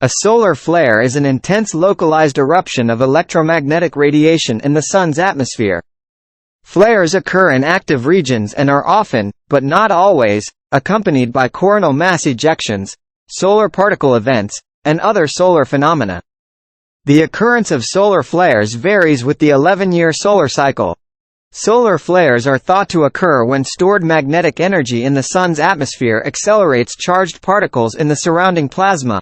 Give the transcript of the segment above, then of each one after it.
A solar flare is an intense localized eruption of electromagnetic radiation in the Sun's atmosphere. Flares occur in active regions and are often, but not always, accompanied by coronal mass ejections, solar particle events, and other solar phenomena. The occurrence of solar flares varies with the 11-year solar cycle. Solar flares are thought to occur when stored magnetic energy in the Sun's atmosphere accelerates charged particles in the surrounding plasma.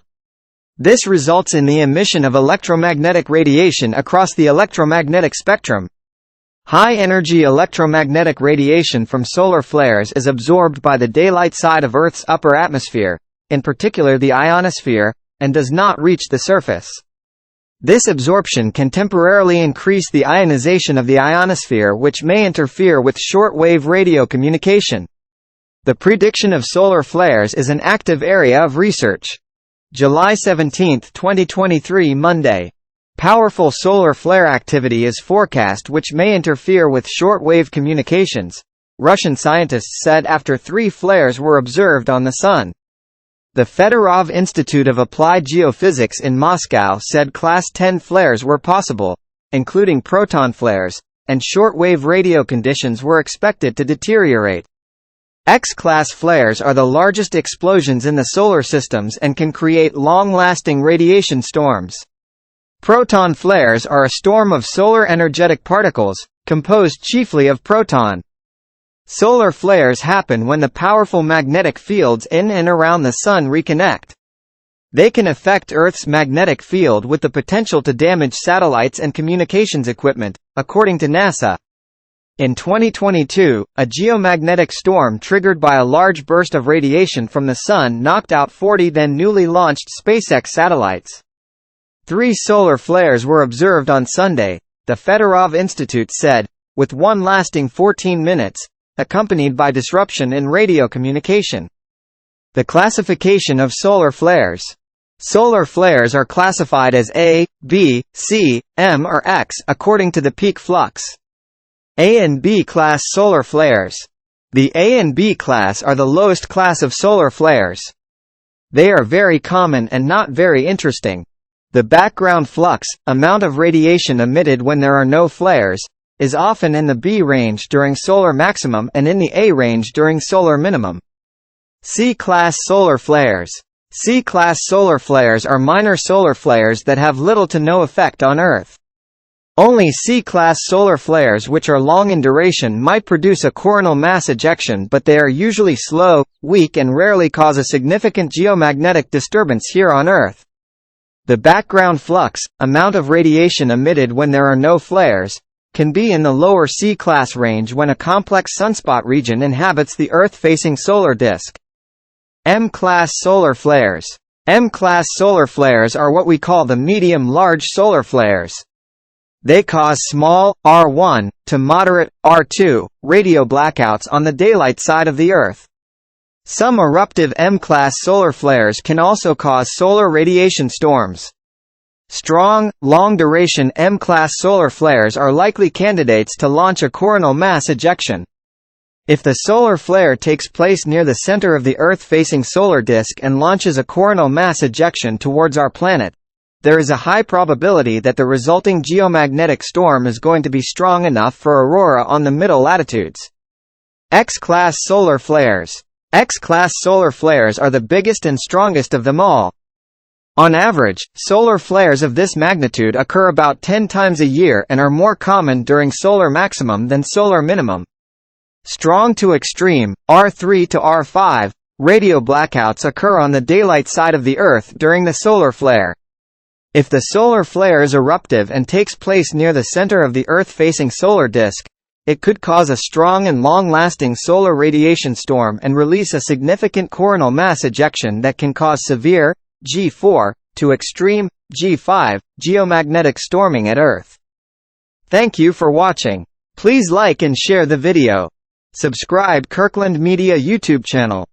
This results in the emission of electromagnetic radiation across the electromagnetic spectrum. High-energy electromagnetic radiation from solar flares is absorbed by the daylight side of Earth's upper atmosphere, in particular the ionosphere, and does not reach the surface. This absorption can temporarily increase the ionization of the ionosphere, which may interfere with short-wave radio communication. The prediction of solar flares is an active area of research. July 17, 2023 Monday. Powerful solar flare activity is forecast which may interfere with short-wave communications, Russian scientists said after 3 flares were observed on the Sun. The Fedorov Institute of Applied Geophysics in Moscow said Class 10 flares were possible, including proton flares, and short-wave radio conditions were expected to deteriorate. X-class flares are the largest explosions in the solar systems and can create long-lasting radiation storms. Proton flares are a storm of solar energetic particles, composed chiefly of proton. Solar flares happen when the powerful magnetic fields in and around the Sun reconnect. They can affect Earth's magnetic field with the potential to damage satellites and communications equipment, according to NASA. In 2022, a geomagnetic storm triggered by a large burst of radiation from the Sun knocked out 40 then newly launched SpaceX satellites. 3 solar flares were observed on Sunday, the Fedorov Institute said, with one lasting 14 minutes, accompanied by disruption in radio communication. The classification of solar flares. Solar flares are classified as A, B, C, M or X according to the peak flux. A and B class solar flares. The A and B class are the lowest class of solar flares. They are very common and not very interesting. The background flux, amount of radiation emitted when there are no flares, is often in the B range during solar maximum and in the A range during solar minimum. C-class solar flares. C-class solar flares are minor solar flares that have little to no effect on Earth. Only C-class solar flares which are long in duration might produce a coronal mass ejection, but they are usually slow, weak and rarely cause a significant geomagnetic disturbance here on Earth. The background flux, amount of radiation emitted when there are no flares, can be in the lower C-class range when a complex sunspot region inhabits the Earth-facing solar disk. M-class solar flares. M-class solar flares are what we call the medium-large solar flares. They cause small, R1, to moderate, R2, radio blackouts on the daylight side of the Earth. Some eruptive M-class solar flares can also cause solar radiation storms. Strong, long-duration M-class solar flares are likely candidates to launch a coronal mass ejection. If the solar flare takes place near the center of the Earth-facing solar disk and launches a coronal mass ejection towards our planet, there is a high probability that the resulting geomagnetic storm is going to be strong enough for aurora on the middle latitudes. X-class solar flares. X-class solar flares are the biggest and strongest of them all. On average, solar flares of this magnitude occur about 10 times a year and are more common during solar maximum than solar minimum. Strong to extreme, R3 to R5, radio blackouts occur on the daylight side of the Earth during the solar flare. If the solar flare is eruptive and takes place near the center of the Earth-facing solar disk, it could cause a strong and long-lasting solar radiation storm and release a significant coronal mass ejection that can cause severe, G4, to extreme, G5, geomagnetic storming at Earth. Thank you for watching. Please like and share the video. Subscribe KIRKLAND Media YouTube channel.